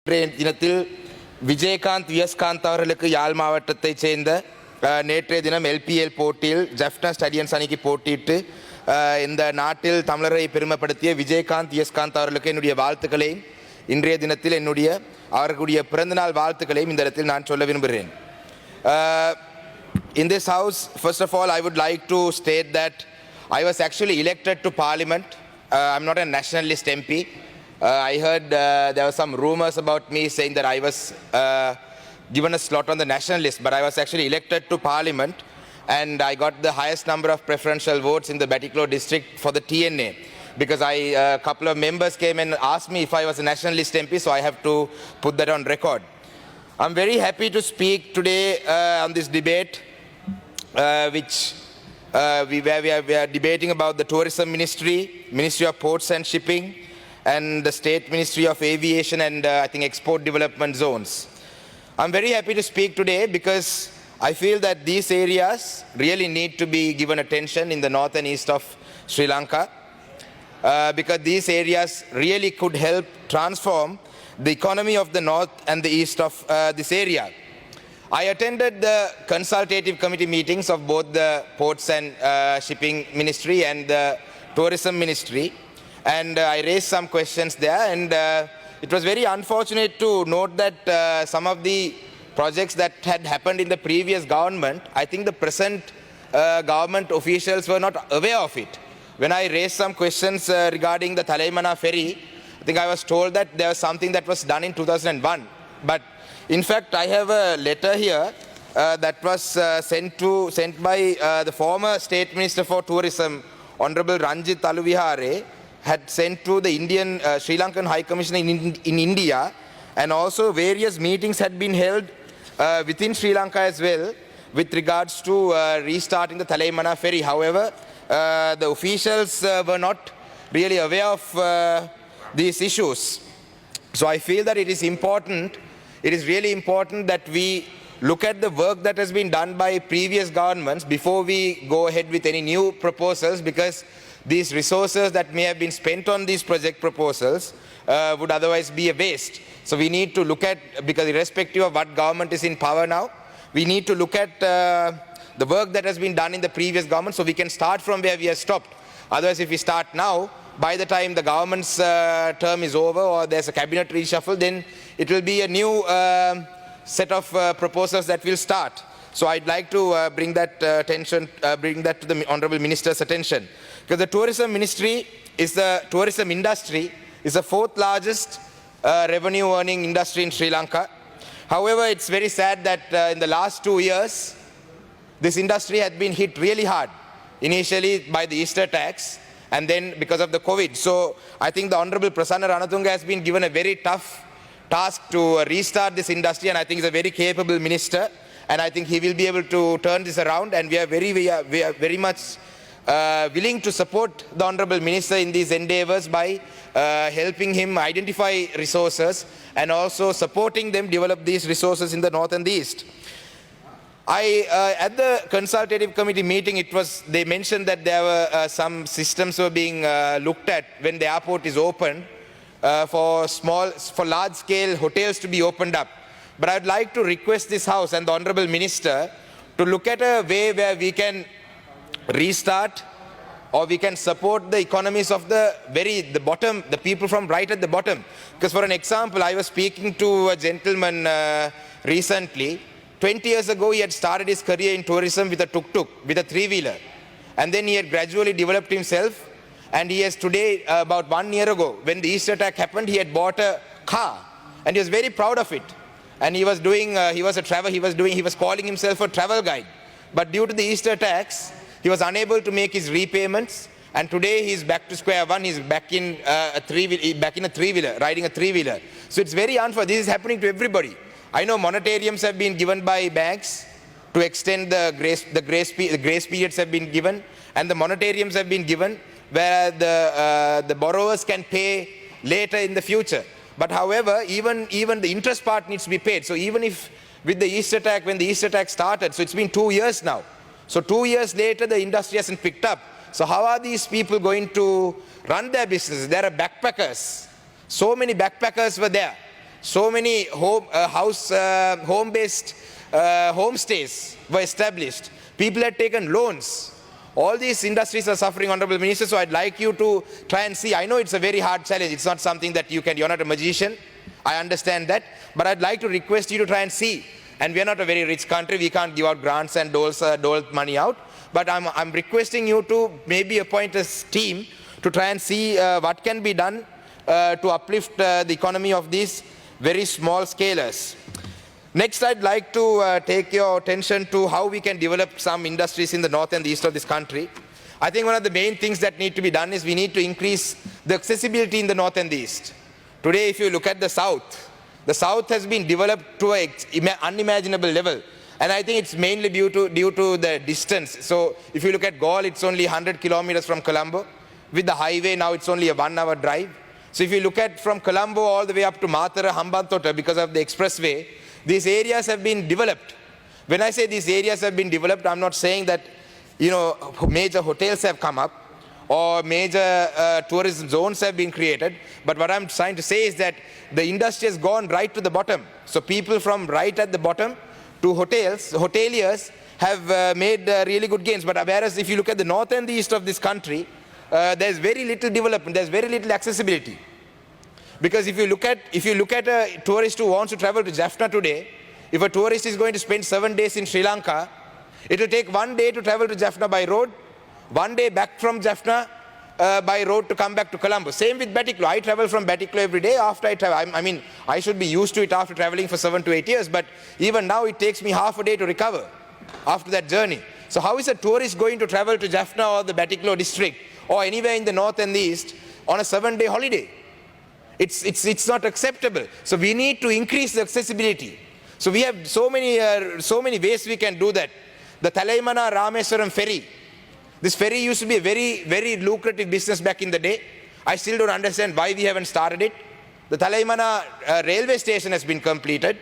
தினத்தில் விஜயகாந்த் வியஸ்காந்த் அவர்களுக்கு யாழ் மாவட்டத்தைச் சேர்ந்த நேற்றைய தினம் எல்பிஎல் போட்டியில் ஜெஃப்னா ஸ்டேடியன்ஸ் அணிக்கு போட்டியிட்டு இந்த நாட்டில் தமிழரை பெருமைப்படுத்திய விஜயகாந்த் வியஸ்காந்த் அவர்களுக்கு என்னுடைய வாழ்த்துக்களையும் இன்றைய தினத்தில் என்னுடைய அவர்களுடைய பிறந்தநாள் வாழ்த்துக்களையும் இந்த இடத்தில் நான் சொல்ல விரும்புகிறேன். In this house, first of all, I would like to state that I was actually elected to parliament. I'm not a nationalist MP. I heard there were some rumors about me saying that I was given a slot on the national list, but I was actually elected to parliament and I got the highest number of preferential votes in the Batticaloa district for the TNA because a couple of members came and asked me if I was a nationalist MP, so I have to put that on record. I'm very happy to speak today on this debate where we are debating about the tourism ministry, Ministry of Ports and Shipping, and the State Ministry of Aviation and I think export development zones. I'm very happy to speak today because I feel that these areas really need to be given attention in the north and east of Sri Lanka because these areas really could help transform the economy of the north and the east of this area. I attended the consultative committee meetings of both the Ports and Shipping Ministry and the Tourism Ministry, and I raised some questions there, and it was very unfortunate to note that some of the projects that had happened in the previous government, I think the present government officials were not aware of it. When I raised some questions regarding the Thalaimana ferry, I think I was told that there was something that was done in 2001, but in fact I have a letter here that was sent by the former State Minister for Tourism, Honorable Ranjit Taluvihare, had sent to the Sri Lankan High Commissioner in India, and also various meetings had been held within Sri Lanka as well with regards to restarting the Thalaimana ferry. However, the officials were not really aware of these issues. So I feel that it is really important that we look at the work that has been done by previous governments before we go ahead with any new proposals, because these resources that may have been spent on these project proposals would otherwise be a waste. So we need to look at, because irrespective of what government is in power now, we need to look at the work that has been done in the previous government so we can start from where we have stopped. Otherwise, if we start now, by the time the government's term is over or there's a cabinet reshuffle, then it will be a new set of proposals that will start. So I'd like to bring that to the Honorable Minister's attention. Because the tourism industry is the fourth largest revenue earning industry in Sri Lanka. However, it's very sad that in the last 2 years, this industry had been hit really hard. Initially by the Easter tax and then because of the COVID. So I think the Honorable Prasanna Ranatunga has been given a very tough task to restart this industry, and I think he's a very capable minister, and I think he will be able to turn this around, and we are very much willing to support the Honorable Minister in these endeavors by helping him identify resources and also supporting them develop these resources in the north and the east. At the consultative committee meeting, they mentioned that there were some systems were being looked at when the airport is opened for large-scale hotels to be opened up. But I'd like to request this House and the Honorable Minister to look at a way where we can restart or we can support the economies of the bottom, the people from right at the bottom. Because for an example, I was speaking to a gentleman recently. 20 years ago, he had started his career in tourism with a tuk-tuk, with a three-wheeler. And then he had gradually developed himself. And he has today, about 1 year ago, when the Easter attack happened, he had bought a car. And he was very proud of it. And he was calling himself a travel guide. But due to the Easter attacks, he was unable to make his repayments. And today he's back to square one. He's back in a three-wheeler, riding a three-wheeler. So it's very unfair. This is happening to everybody. I know monetariums have been given by banks to extend the grace periods have been given, and the monetariums have been given where the borrowers can pay later in the future. But however, even the interest part needs to be paid. So even if with the Easter attack, when the Easter attack started, so it's been 2 years now. So 2 years later, the industry hasn't picked up. So how are these people going to run their businesses? There are backpackers. So many backpackers were there. So many home-based homestays were established. People had taken loans. All these industries are suffering, Honorable Minister, so I'd like you to try and see. I know it's a very hard challenge. It's not something that you're not a magician. I understand that. But I'd like to request you to try and see. And we are not a very rich country. We can't give out grants and dole money out. But I'm requesting you to maybe appoint a team to try and see what can be done to uplift the economy of these very small scalers. Next, I'd like to take your attention to how we can develop some industries in the north and the east of this country. I think one of the main things that need to be done is we need to increase the accessibility in the north and the east. Today, if you look at the south has been developed to an unimaginable level. And I think it's mainly due to the distance. So if you look at Galle, it's only 100 kilometers from Colombo. With the highway, now it's only a 1-hour drive. So if you look at from Colombo all the way up to Matara, Hambantota, because of the expressway, these areas have been developed. When I say these areas have been developed, I'm not saying that, major hotels have come up or major tourism zones have been created. But what I'm trying to say is that the industry has gone right to the bottom. So people from right at the bottom to hoteliers have made really good gains. But whereas if you look at the north and the east of this country, there's very little development, there's very little accessibility. Because if you look at a tourist who wants to travel to Jaffna today, if a tourist is going to spend 7 days in Sri Lanka, it will take 1 day to travel to Jaffna by road, 1 day back from Jaffna by road to come back to Colombo. Same with Batticaloa. I travel from Batticaloa every day after I travel. I mean, I should be used to it after traveling for 7 to 8 years, but even now it takes me half a day to recover after that journey. So how is a tourist going to travel to Jaffna or the Batticaloa district or anywhere in the north and the east on a 7-day holiday? It's not acceptable. So we need to increase the accessibility. So we have so many ways we can do that. The Thalaimana Rameswaram ferry. This ferry used to be a very, very lucrative business back in the day. I still don't understand why we haven't started it. The Thalaimana railway station has been completed.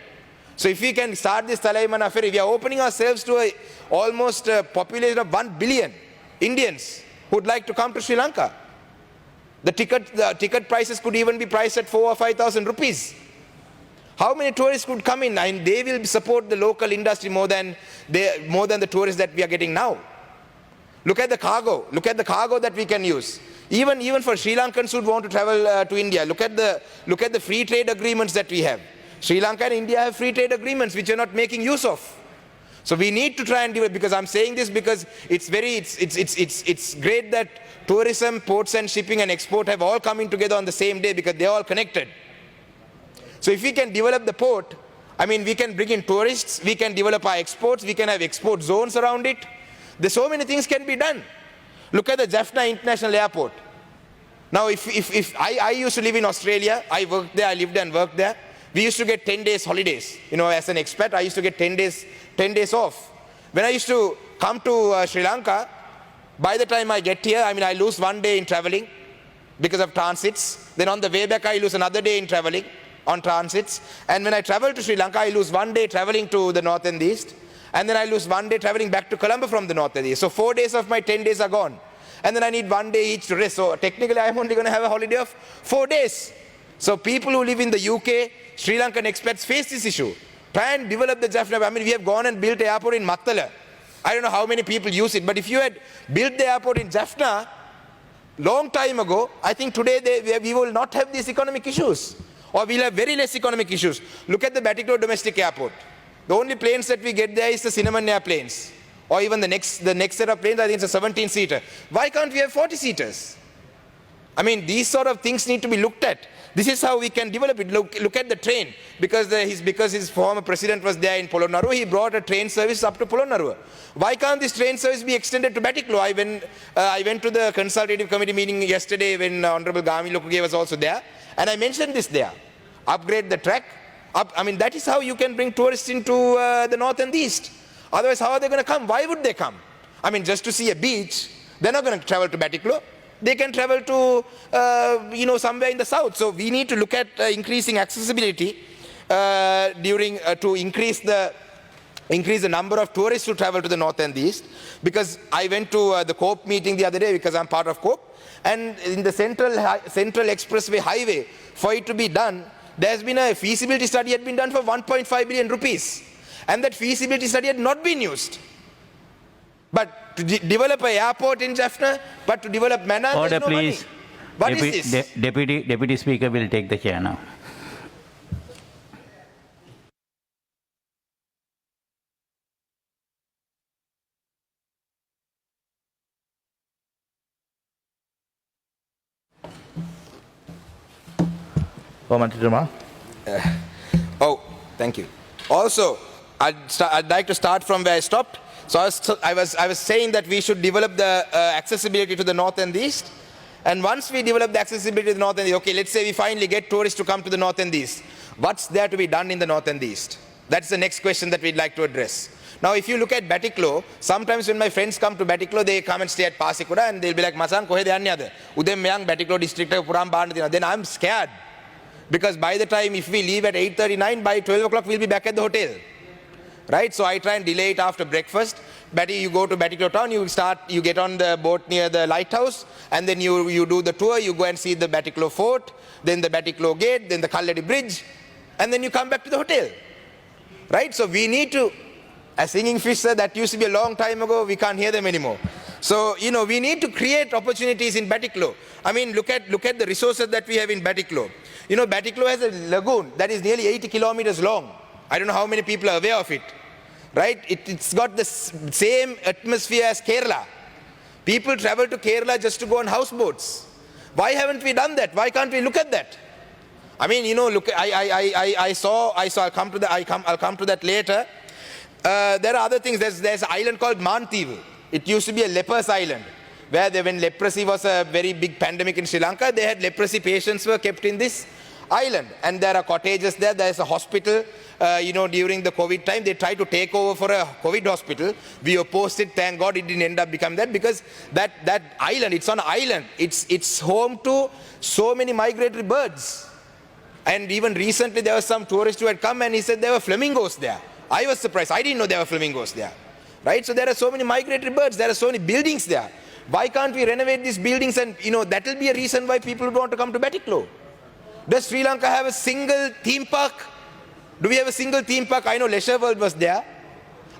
So if we can start this Thalaimana ferry, we are opening ourselves to almost a population of 1 billion Indians who would like to come to Sri Lanka. The ticket prices could even be priced at 4,000 or 5,000 rupees. How many tourists could come in? And they will support the local industry more than the tourists that we are getting now. Look at the cargo. Look at the cargo that we can use. Even for Sri Lankans who want to travel to India, look at the free trade agreements that we have. Sri Lanka and India have free trade agreements which are not making use of. So we need to try and do it, because I'm saying this because it's great that tourism, ports and shipping and export have all coming together on the same day because they're all connected. So if we can develop the port, I mean, we can bring in tourists, we can develop our exports, we can have export zones around it. There's so many things can be done. Look at the Jaffna International Airport. Now, if I used to live in Australia, I worked there, I lived and worked there. We used to get 10 days holidays. As an expat, I used to get 10 days off. When I used to come to Sri Lanka, by the time I get here, I lose 1 day in traveling because of transits. Then on the way back, I lose another day in traveling on transits. And when I travel to Sri Lanka, I lose 1 day traveling to the north and the east. And then I lose 1 day traveling back to Colombo from the north and the east. So 4 days of my 10 days are gone. And then I need 1 day each to rest. So technically, I'm only going to have a holiday of 4 days. So people who live in the UK, Sri Lankan expats face this issue. Try and develop the Jaffna. We have gone and built an airport in Mattala. I don't know how many people use it, but if you had built the airport in Jaffna long time ago, I think today we will not have these economic issues, or we'll have very less economic issues. Look at the Batticaloa domestic airport. The only planes that we get there is the Cinnamon airplanes, or even the next set of planes, I think it's a 17-seater. Why can't we have 40-seaters? These sort of things need to be looked at. This is how we can develop it. Look at the train. Because his former president was there in Polonnaruwa, he brought a train service up to Polonnaruwa. Why can't this train service be extended to Batticaloa? I went to the consultative committee meeting yesterday when Honorable Gami Lokuge was also there, and I mentioned this there. Upgrade the track. That is how you can bring tourists into the north and the east. Otherwise, how are they going to come? Why would they come? Just to see a beach, they're not going to travel to Batticaloa. They can travel to, somewhere in the south. So we need to look at increasing accessibility to increase the number of tourists who travel to the north and the east. Because I went to the COPE meeting the other day because I'm part of COPE. And in the Central Expressway highway, for it to be done, There's been a feasibility study had been done for 1.5 billion rupees. And that feasibility study had not been used. But to develop an airport in Jaffna, but to develop Mannar, Order, there's no please. money. What is this? Deputy Speaker will take the chair now. Oh, thank you. Also, I'd like to start from where I stopped. So I was saying that we should develop the accessibility to the north and the east. And once we develop the accessibility to the north and the east, okay, let's say we finally get tourists to come to the north and the east. What's there to be done in the north and the east? That's the next question that we'd like to address. Now, if you look at Batiklo, sometimes when my friends come to Batiklo, they come and stay at Pasikuda and they'll be like, Masan, kohe deyan yada? Udem meyang Batiklo district puram baan dina. Then I'm scared. Because by the time, if we leave at 8:39, by 12 o'clock, we'll be back at the hotel. Right? So I try and delay it after breakfast. You go to Batiklo town, you get on the boat near the lighthouse, and then you do the tour, you go and see the Batiklo fort, then the Batiklo gate, then the Kalladi bridge, and then you come back to the hotel. Right? So we need to, as Singing Fish said, that used to be a long time ago, we can't hear them anymore. So, we need to create opportunities in Batiklo. I mean, look at the resources that we have in Batiklo. Batiklo has a lagoon that is nearly 80 kilometers long. I don't know how many people are aware of it. Right? It's got the same atmosphere as Kerala. People travel to Kerala just to go on houseboats. Why haven't we done that? Why can't we look at that? I mean, look, I'll come to that later. There are other things. There's an island called Mantivu. It used to be a leper's island, where when leprosy was a very big pandemic in Sri Lanka, they had leprosy patients were kept in this island. And there are cottages there. There's a hospital. During the COVID time, they tried to take over for a COVID hospital. We opposed it. Thank God it didn't end up becoming that, because that island, it's on an island. It's home to so many migratory birds. And even recently, there was some tourist who had come and he said there were flamingos there. I was surprised. I didn't know there were flamingos there. Right? So there are so many migratory birds. There are so many buildings there. Why can't we renovate these buildings? And, that will be a reason why people would want to come to Batiklo. Does Sri Lanka have a single theme park? Do we have a single theme park? I know Leisure World was there.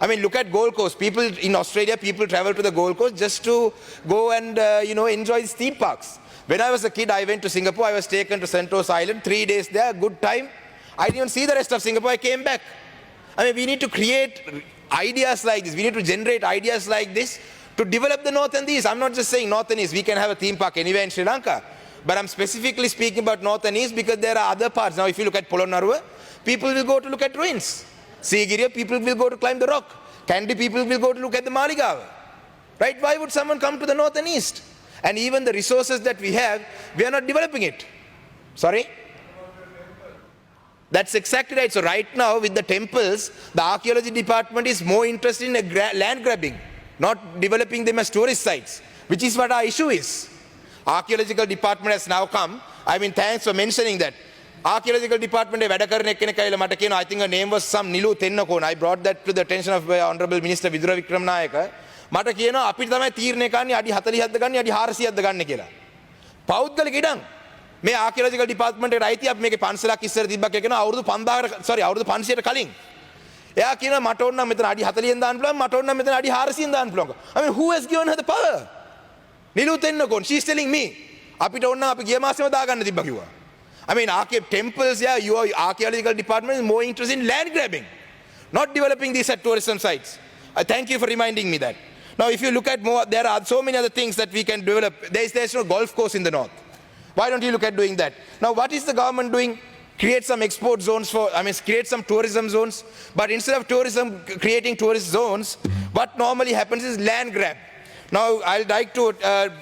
I mean, look at Gold Coast. People in Australia, people travel to the Gold Coast just to go and, enjoy these theme parks. When I was a kid, I went to Singapore. I was taken to Sentosa Island. 3 days there, good time. I didn't even see the rest of Singapore. I came back. I mean, we need to create ideas like this. We need to generate ideas like this to develop the North and the East. I'm not just saying North and East. We can have a theme park anywhere in Sri Lanka. But I'm specifically speaking about North and East because there are other parts. Now, if you look at Polonnaruwa, people will go to look at ruins. Sigiriya, people will go to climb the rock. Kandy, people will go to look at the Maligawa. Right? Why would someone come to the North and East? And even the resources that we have, we are not developing it. Sorry? That's exactly right. So right now with the temples, the archaeology department is more interested in land grabbing, not developing them as tourist sites, which is what our issue is. Archaeological department has now come. I mean, thanks for mentioning that. Archaeological department වැඩ කරන එක්කෙනෙක් කියලා මට කියනවා, I think her name was some Nilu Tennakona. I brought that to the attention of Honorable Minister Vidura Wickramanayaka. මට කියනවා අපිට තමයි තීරණය කරන්නේ අඩි 40ක්ද ගන්න අඩි 400ක්ද ගන්න කියලා. පෞද්ගලික ඉඩම්. මේ ආකියොලොජිකල් ඩිපාර්ට්මන්ට් එකට අයිති අපි මේකේ පන්සලක් ඉස්සර තිබ්බා කියලා කියනවා අවුරුදු 500ට කලින්. එයා කියනවා මට ඕන නම් මෙතන අඩි 40ෙන් දාන්න පුළුවන් මට ඕන නම් මෙතන අඩි 400ෙන් දාන්න පුළුවන්. I mean, who has given her the power? Nilu Tennakona, she's telling me අපිට ඕන නම් අපි ගිය මාසෙම දාගන්න තිබ්බා කිව්වා. I mean, temples, yeah, your archaeological department is more interested in land grabbing, not developing these at tourism sites. I thank you for reminding me that. Now, if you look at more, there are so many other things that we can develop. There's no golf course in the north. Why don't you look at doing that? Now, what is the government doing? Create some export zones create some tourism zones. But instead of creating tourist zones, what normally happens is land grab. Now, I'd like to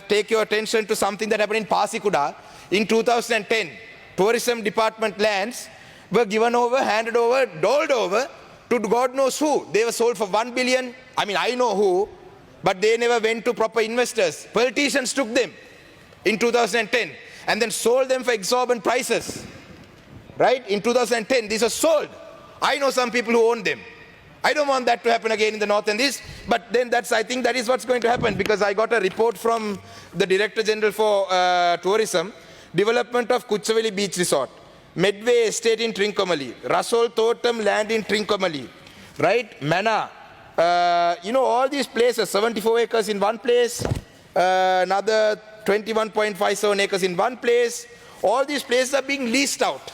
take your attention to something that happened in Pasikuda in 2010. Tourism department lands were given over, handed over, doled over to God knows who. They were sold for 1 billion. I mean, I know who, but they never went to proper investors. Politicians took them in 2010 and then sold them for exorbitant prices. Right? In 2010, these were sold. I know some people who own them. I don't want that to happen again in the north and east, but then I think that is what's going to happen, because I got a report from the Director General for Tourism, development of Kuchaveli Beach Resort. Medway Estate in Trincomalee, Russell Totem land in Trincomalee, right? Manor, all these places, 74 acres in one place, another 21.57 acres in one place. All these places are being leased out,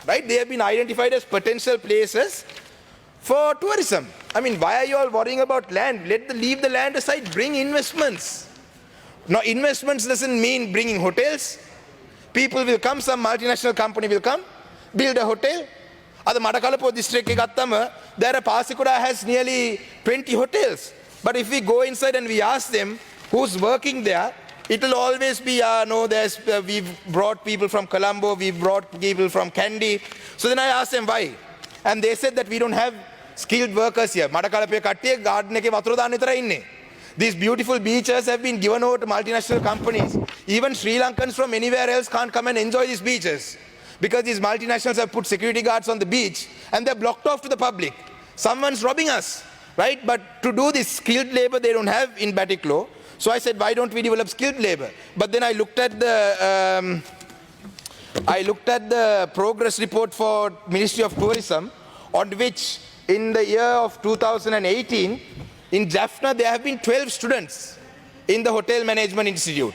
right? They have been identified as potential places for tourism. I mean, why are you all worrying about land? Leave the land aside, bring investments. Now, investments doesn't mean bringing hotels. People will come, some multinational company will come, build a hotel. At the Madakalapo district, there Pasikuda has nearly 20 hotels. But if we go inside and we ask them who's working there, it will always be, we've brought people from Colombo, we've brought people from Kandy. So then I asked them why. And they said that we don't have skilled workers here. Madakalape kattiye garden ekේ වතුර දාන්න විතරයි ඉන්නේ. These beautiful beaches have been given over to multinational companies. Even Sri Lankans from anywhere else can't come and enjoy these beaches because these multinationals have put security guards on the beach and they're blocked off to the public. Someone's robbing us, right? But to do this skilled labor they don't have in Batiklo. So I said, why don't we develop skilled labor? But then I looked at the progress report for Ministry of Tourism, on which in the year of 2018, in Jaffna, there have been 12 students in the Hotel Management Institute.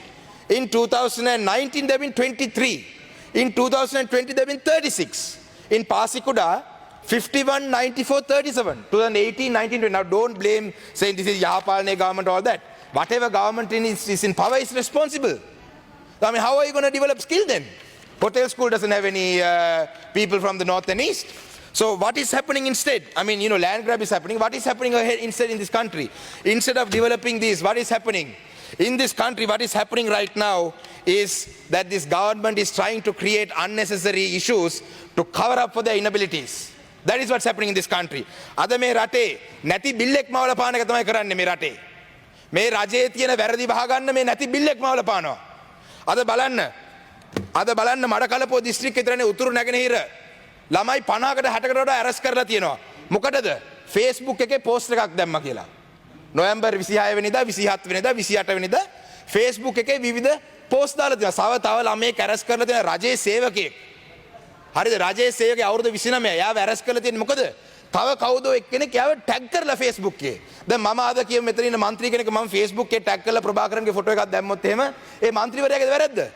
In 2019, there have been 23. In 2020, there have been 36. In Pasikuda, 51, 94, 37. 2018, 19, 20. Now, don't blame saying this is Yahapalne government or all that. Whatever government is in power is responsible. I mean, how are you going to develop skill then? Hotel school doesn't have any people from the north and east. So what is happening instead? I mean, land grab is happening. What is happening instead in this country? Instead of developing this, what is happening? In this country, what is happening right now is that this government is trying to create unnecessary issues to cover up for their inabilities. That is what's happening in this country. Ada me rate, නැති බිල්ලෙක් මවල පාන එක තමයි කරන්නේ මේ රටේ. මේ රජයේ තියෙන වැරදි වහගන්න මේ නැති බිල්ලෙක් මවල පානවා. අද බලන්න මඩකලපුව දිස්ත්‍රික්කේ විතරනේ උතුරු නැගෙනහිර ළමයි 50කට 60කට වඩා ඇරස් කරලා තියෙනවා. මොකටද? Facebook එකේ පෝස්ට් එකක් දැම්මා කියලා. නොවැම්බර් 26 වෙනිදා 27 වෙනිදා 28 වෙනිදා Facebook එකේ විවිධ පෝස්ට් දාලා තියෙනවා. තව ළමයෙක් ඇරස් කරලා තියෙන රජයේ සේවකයෙක්. හරිද? රජයේ සේවකයා අවුරුදු 29 එයාව ඇරස් කරලා තියෙන්නේ මොකද? තව කවුදෝ එක්කෙනෙක් එයාව ටැග් කරලා Facebook එකේ. දැන් මම ආද කියමු මෙතන ඉන්න മന്ത്രി කෙනෙක් මම Facebook එකේ ටැග් කරලා ප්‍රභාකරන්ගේ ෆොටෝ එකක් දැම්මොත් එහෙම ඒ മന്ത്രിවරයාගේ වැරද්ද?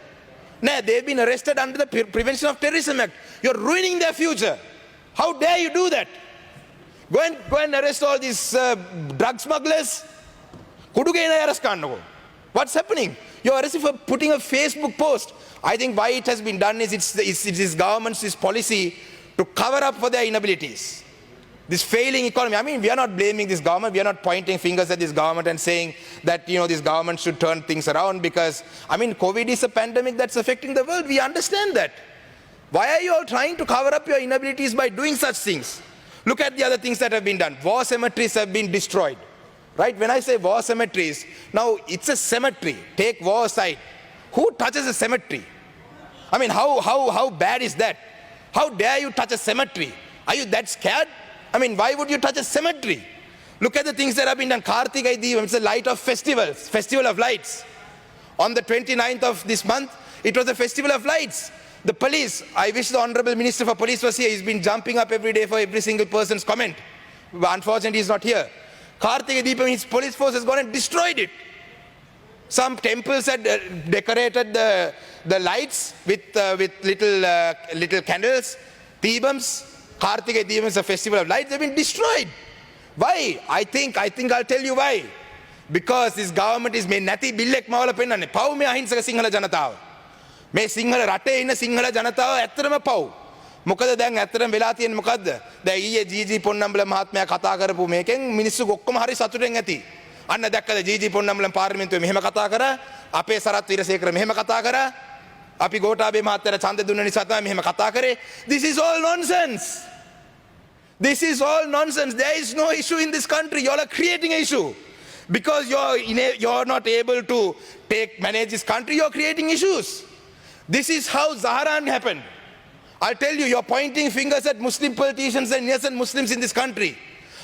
No, they've been arrested under the Prevention of Terrorism Act. You're ruining their future. How dare you do that? Go and arrest all these drug smugglers. What's happening? You're arrested for putting a Facebook post. I think why it has been done is it's this government's policy to cover up for their inabilities. This failing economy. I mean, we are not blaming this government. We are not pointing fingers at this government and saying that, this government should turn things around because, COVID is a pandemic that's affecting the world. We understand that. Why are you all trying to cover up your inabilities by doing such things? Look at the other things that have been done. War cemeteries have been destroyed. Right? When I say war cemeteries, now it's a cemetery. Take war aside. Who touches a cemetery? I mean, how bad is that? How dare you touch a cemetery? Are you that scared? I mean, why would you touch a cemetery? Look at the things that have been done. Kartigai Deepam, it's a light of festivals, festival of lights. On the 29th of this month, it was a festival of lights. The police, I wish the Honorable Minister for Police was here. He's been jumping up every day for every single person's comment. But unfortunately, he's not here. Kartigai Deepam, his police force has gone and destroyed it. Some temples had decorated the lights with little candles, Deepams. Kartigai Deepam is a festival of lights. They've been destroyed. Why? I think I'll tell you why. Because this government is මේ නැති බිල්ලෙක් මවල පෙන්නන්නේ. පව් මේ අහිංසක සිංහල ජනතාව. මේ සිංහල රටේ ඉන්න සිංහල ජනතාව ඇත්තටම පව්. මොකද දැන් ඇත්තටම වෙලා තියෙන්නේ මොකද්ද? දැන් ඊයේ ජීජී පොන්නම්බල මහත්මයා කතා කරපු මේකෙන් මිනිස්සු ඔක්කොම හරි සතුටෙන් ඇති. අන්න දැක්කද ජීජී පොන්නම්බල පාර්ලිමේන්තුවේ මෙහෙම කතා කරා. අපේ සරත් වීරසේකර මෙහෙම කතා කරා. අපි ගෝඨාභය මහත්තයාට ඡන්ද දුන්න නිසා තමයි මෙහෙම කතා කරේ. This is all nonsense. This is all nonsense. There is no issue in this country. You all are creating an issue. Because you're not able to manage this country, you're creating issues. This is how Zaharan happened. I'll tell you, you're pointing fingers at Muslim politicians and innocent Muslims in this country.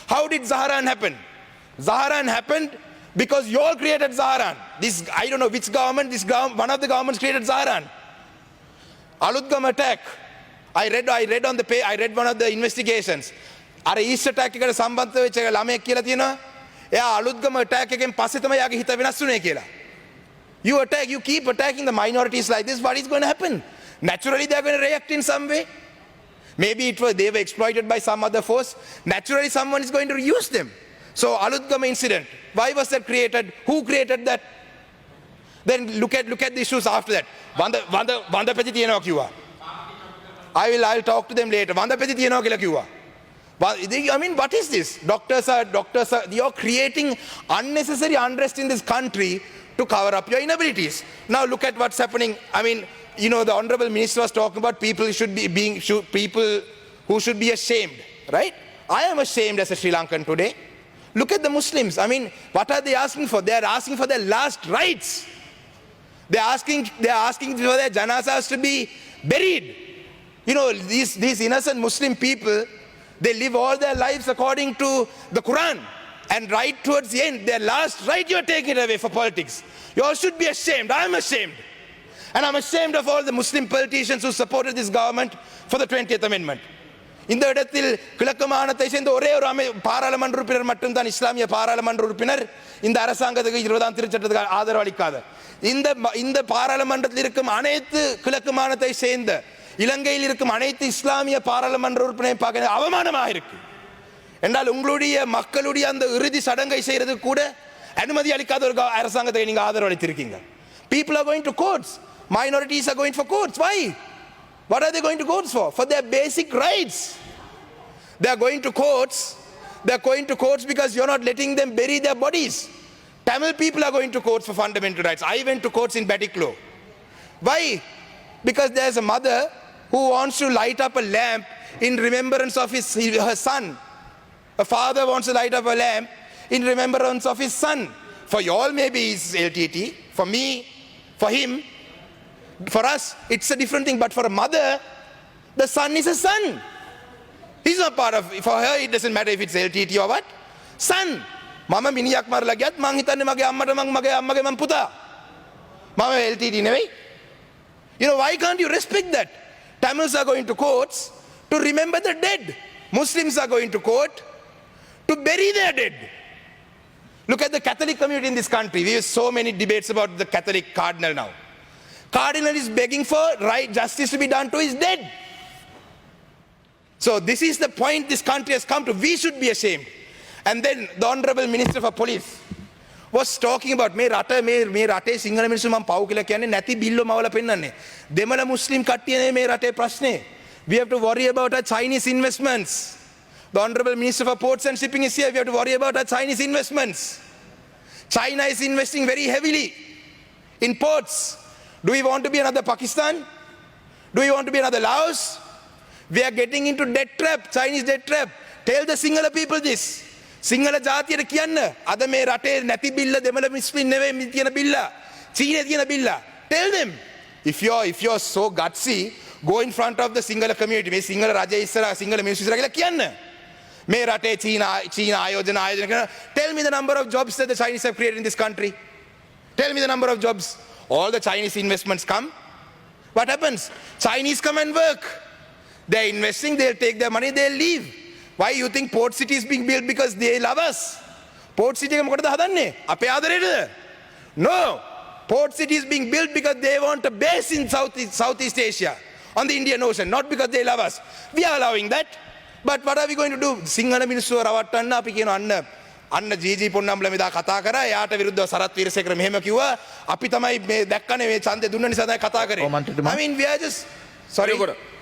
How did Zaharan happen? Zaharan happened because you all created Zaharan. This, I don't know which government, one of the governments created Zaharan. Alutgam attack. I read on the page, I read one of the investigations. අර east attack එකට සම්බන්ධ වෙච්ච ළමයෙක් කියලා තියෙනවා. එයා Aluthgama attack එකෙන් පස්සේ තමයි යාගේ හිත වෙනස් වුනේ කියලා. You keep attacking the minorities like this, what is going to happen? Naturally they are going to react in some way. Maybe they were exploited by some other force. Naturally someone is going to use them. So Alutgama incident, why was that created? Who created that? Then look at the issues after that. Vandapati තියනවා කිව්වා. I'll talk to them later. Vandapati තියනවා කියලා කිව්වා. I mean, what is this? Doctors are, you're creating unnecessary unrest in this country to cover up your inabilities. Now look at what's happening. I mean, you know, the Honorable Minister was talking about people who should be ashamed, right? I am ashamed as a Sri Lankan today. Look at the Muslims. I mean, what are they asking for? They are asking for their last rites. They are asking for their janazas to be buried. You know, these innocent Muslim people, they live all their lives according to the Quran. And right towards the end, their last right, you're taking it away for politics. You all should be ashamed. I'm ashamed. And I'm ashamed of all the Muslim politicians who supported this government for the 20th Amendment. இந்த இடத்தில் கிழக்கு மாகாணத்தை சேர்ந்த ஒரே ஒரு பாராளுமன்ற உறுப்பினர் மட்டும்தான் இஸ்லாமிய பாராளுமன்ற உறுப்பினர் இந்த அரசாங்கத்துக்கு 20ஆம் திருச்சட்டத்துக்கு ஆதரவு அளிக்காத. இந்த பாராளுமன்றத்தில் இருக்கும் அனைத்து கிழக்கு மாகாணத்தை சேர்ந்த இலங்கையில் இருக்கும் அனைத்து இஸ்லாமிய பாராளுமன்ற உறுப்பினரை பார்க்க அவமானமாக இருக்கு. என்றால் உங்களுடைய மக்களுடைய அந்த இறுதி சடங்கை செய்யறது கூட அனுமதி அளிக்காத ஒரு அரசாங்கத்தை நீங்க ஆதரவு அளித்திருக்கீங்க. People are going to courts. Minorities are going for courts. Why? What are they going to courts for? For their basic rights. They are going to courts. They are going to courts because you're not letting them bury their bodies. Tamil people are going to courts for fundamental rights. I went to courts in Batiklo. Why? Because there's a mother who wants to light up a lamp in remembrance of her son. A father wants to light up a lamp in remembrance of his son. For you all maybe it's LTT. For me, for him, for us, it's a different thing. But for a mother, the son is a son. He's not part of, for her it doesn't matter if it's LTT or what. Son. Mama මිනිහක් මරලා ගියත් මං හිතන්නේ මගේ අම්මට මගේ අම්මගේ මං පුතා. මම LTT නෙවෙයි. You know, why can't you respect that? Tamils are going to courts to remember the dead. Muslims are going to court to bury their dead. Look at the Catholic community in this country. We have so many debates about the Catholic cardinal now. Cardinal is begging for right justice to be done to his dead. So this is the point this country has come to. We should be ashamed. And then the Honorable Minister for Police was talking about මේ රටේ සිංහල මිනිස්සු මම පව් කියලා කියන්නේ නැති බිල්ලෝ මවලා පෙන්නන්නේ. දෙමළ මුස්ලිම් කට්ටිය මේ රටේ ප්‍රශ්නේ. We have to worry about our Chinese investments. The Honorable Minister for Ports and Shipping is here. We have to worry about our Chinese investments. China is investing very heavily in ports. Do we want to be another Pakistan? Do we want to be another Laos? We are getting into debt trap, Chinese debt trap. Tell the Sinhala people this. Sinhala ජාතියට කියන්න අද මේ රටේ නැති බිල්ල දෙමළ මිස්ලිම් නෙවෙයි තියෙන බිල්ල චීනේ තියෙන බිල්ල. Tell them if you're so gutsy, go in front of the Sinhala community. මේ සිංහල රජය ඉස්සරහා සිංහල මිනිස්සු ඉස්සරහා කියලා කියන්න. මේ රටේ චීන ආයෝජන කරන. Tell me the number of jobs that the Chinese have created in this country. Tell me the number of jobs. All the Chinese investments come. What happens? Chinese come and work. They're investing, they'll take their money, they'll leave. Why you think Port City is being built because they love us? Port City එක මොකටද හදන්නේ? අපේ ආදරේටද? No. Port City is being built because they want a base in Southeast Asia on the Indian Ocean, not because they love us. We are allowing that. But what are we going to do? Sinhala මිනිස්සුව රවට්ටන්න අපි කියනවා අන්න GG පොන්නම්බල මෙදා කතා කරා. එයාට විරුද්ධව සරත් වීරසේකර මෙහෙම කිව්වා. අපි තමයි මේ දැක්කනේ මේ ඡන්දේ දුන්න නිසා තමයි කතා කරේ. I mean we are just sorry.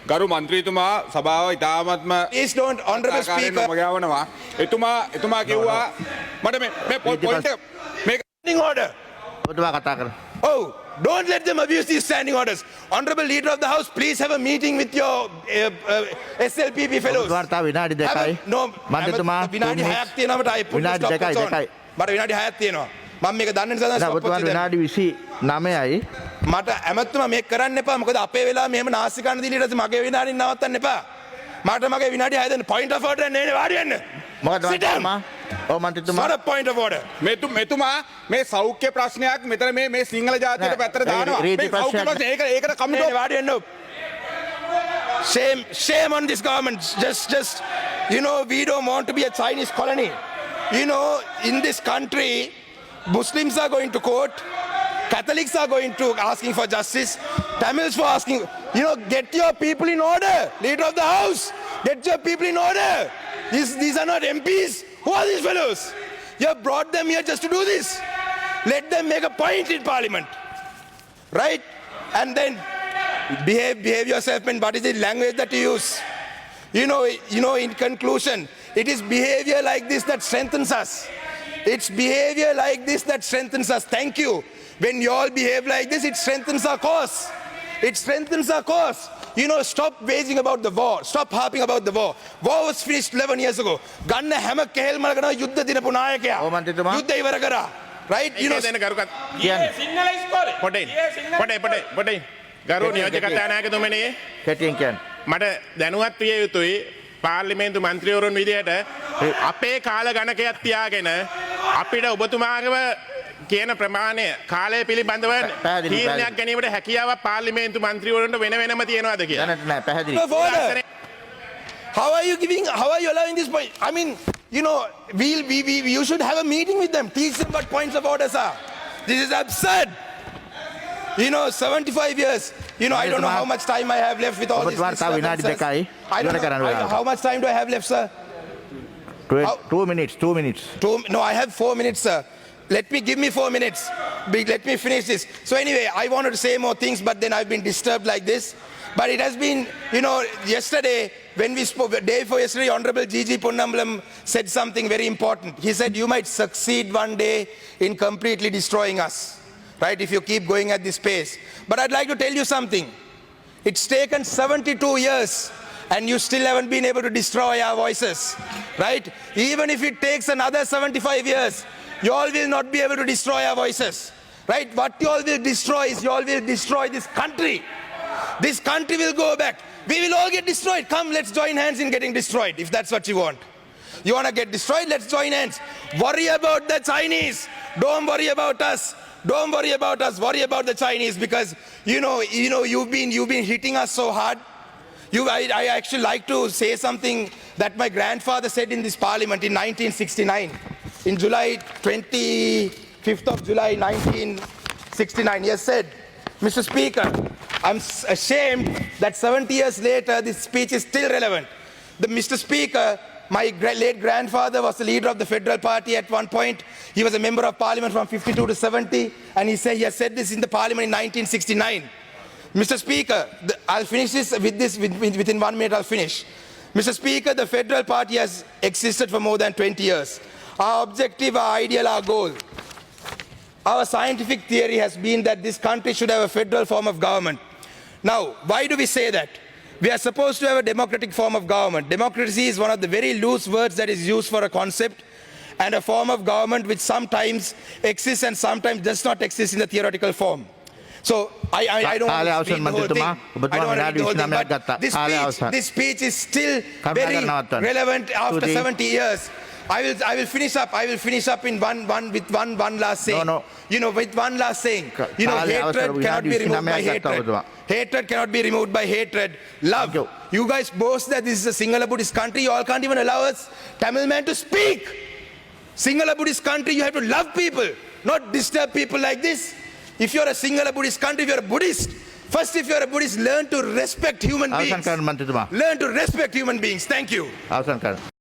ගරු මන්ත්‍රීතුමා සභාව ඉතාමත්ම Please don't, Honorable Speaker. මගාවනවා. එතුමා කිව්වා මට මේ පොයින්ට් මේක standing order. ඔබතුමා කතා කරන්න. Oh, don't let them abuse these standing orders. Honorable Leader of the House, please have a meeting with your SLPP fellows. ඔබතුමාට තව විනාඩි 2යි. No, මන්ත්‍රීතුමා විනාඩි 6ක් තියෙනවා මට I put the විනාඩි stop 2යි. මට විනාඩි 6ක් තියෙනවා. මම මේක දන්න නිසා තමයි stop ඔබතුමාට විනාඩි 29යි. මට ඇමතුමා මේක කරන්න එපා. මොකද අපේ වෙලාව මෙහෙම නාස්ති කන්න දීලා ඊට පස්සේ මගේ විනාඩි නවත්තන්න එපා. මට මගේ විනාඩි 6 දෙන්න. Point of order නේ වාඩි වෙන්න. මොකද Sit down. මන්ත්‍රීතුමා? ඔව් මන්ත්‍රීතුමා. Not a point of order. මෙතුමා මේ සෞඛ්‍ය ප්‍රශ්නයක් මෙතන මේ සිංහල ජාතියට පැත්තට දානවා. රීති මේ සෞඛ්‍ය ප්‍රශ්නයක් ප්‍රශ්නේ ඒකට කමිටුව වාඩි වෙන්න. Shame on this government. Just, we don't want to be a Chinese colony. In this country, Muslims are going to court, Catholics are going to asking for justice, Tamils for asking, get your people in order. Leader of the house, get your people in order. These are not MPs. Who are these fellows? You have brought them here just to do this. Let them make a point in parliament. Right? And then behave yourself, and what is the language that you use? In conclusion, it is behavior like this that strengthens us. It's behavior like this that strengthens us. Thank you. When you all behave like this, it strengthens our cause. It strengthens our cause. Stop waging about the war. Stop harping about the war. War was finished 11 years ago. Ganna හැම කෙහෙල් මලකන යුද්ධ දිනපු නායකයා. ඔව් මන්ත්‍රීතුමා. යුද්ධ ඉවර කරා. Right? දෙන කරුකත් පොඩේ ගරු නියෝජ්‍ය කතානායකතුමනි කැටියෙන් කියන්න. මට දැනුවත් විය යුතුයි පාර්ලිමේන්තු මන්ත්‍රීවරුන් විදිහට අපේ කාල ගණකයක් තියාගෙන අපිට ඔබතුමාගේම කියන ප්‍රමාණය කාලය පිළිබඳව තීරණයක් ගැනීමට හැකියාවක් පාර්ලිමේන්තු මන්ත්‍රීවරුන්ට වෙන වෙනම තියෙනවද කියලා. දැනට නෑ පැහැදිලි. How are you allowing this point? I mean, you should have a meeting with them. Teach them what points of orders are. This is absurd. 75 years. I don't know how much time I have left with all this. I don't know. How much time do I have left, sir? 2 minutes. No, I have 4 minutes, sir. Give me 4 minutes. Let me finish this. So anyway, I wanted to say more things, but then I've been disturbed like this. But it has been, yesterday, when we spoke, the day before yesterday, Honorable G.G. Ponnambalam said something very important. He said, you might succeed one day in completely destroying us. Right, if you keep going at this pace. But I'd like to tell you something. It's taken 72 years and you still haven't been able to destroy our voices. Right? Even if it takes another 75 years, you all will not be able to destroy our voices. Right? What you all will destroy is you all will destroy this country. This country will go back. We will all get destroyed. Come, let's join hands in getting destroyed, if that's what you want. You want to get destroyed? Let's join hands. Worry about the Chinese. Don't worry about us. Don't worry about us, worry about the Chinese, because you've been hitting us so hard. I actually like to say something that my grandfather said in this parliament in 1969. In July 25th of July 1969, he has said, Mr. Speaker, I'm ashamed that 70 years later this speech is still relevant. Mr. Speaker, my late grandfather was the leader of the Federal Party at one point. He was a member of parliament from 52 to 70, and he has said this in the parliament in 1969. Mr. Speaker, I'll finish this within 1 minute. I'll finish. Mr. Speaker, the Federal Party has existed for more than 20 years. Our objective, our ideal, our goal, our scientific theory has been that this country should have a federal form of government. Now, why do we say that? We are supposed to have a democratic form of government. Democracy is one of the very loose words that is used for a concept and a form of government which sometimes exists and sometimes does not exist in the theoretical form. So I don't want to read the whole thing. I don't want to read the whole thing, but this speech is still very relevant after 70 years. I will finish up in one last saying. No. With one last saying. Hatred cannot be removed by hatred. Hatred cannot be removed by hatred. Love. You guys boast that this is a Sinhala Buddhist country. You all can't even allow us Tamil man to speak. Sinhala Buddhist country, you have to love people, not disturb people like this. If you're a Sinhala Buddhist country, if you're a Buddhist, first if you're a Buddhist, learn to respect human beings. Learn to respect human beings. Thank you.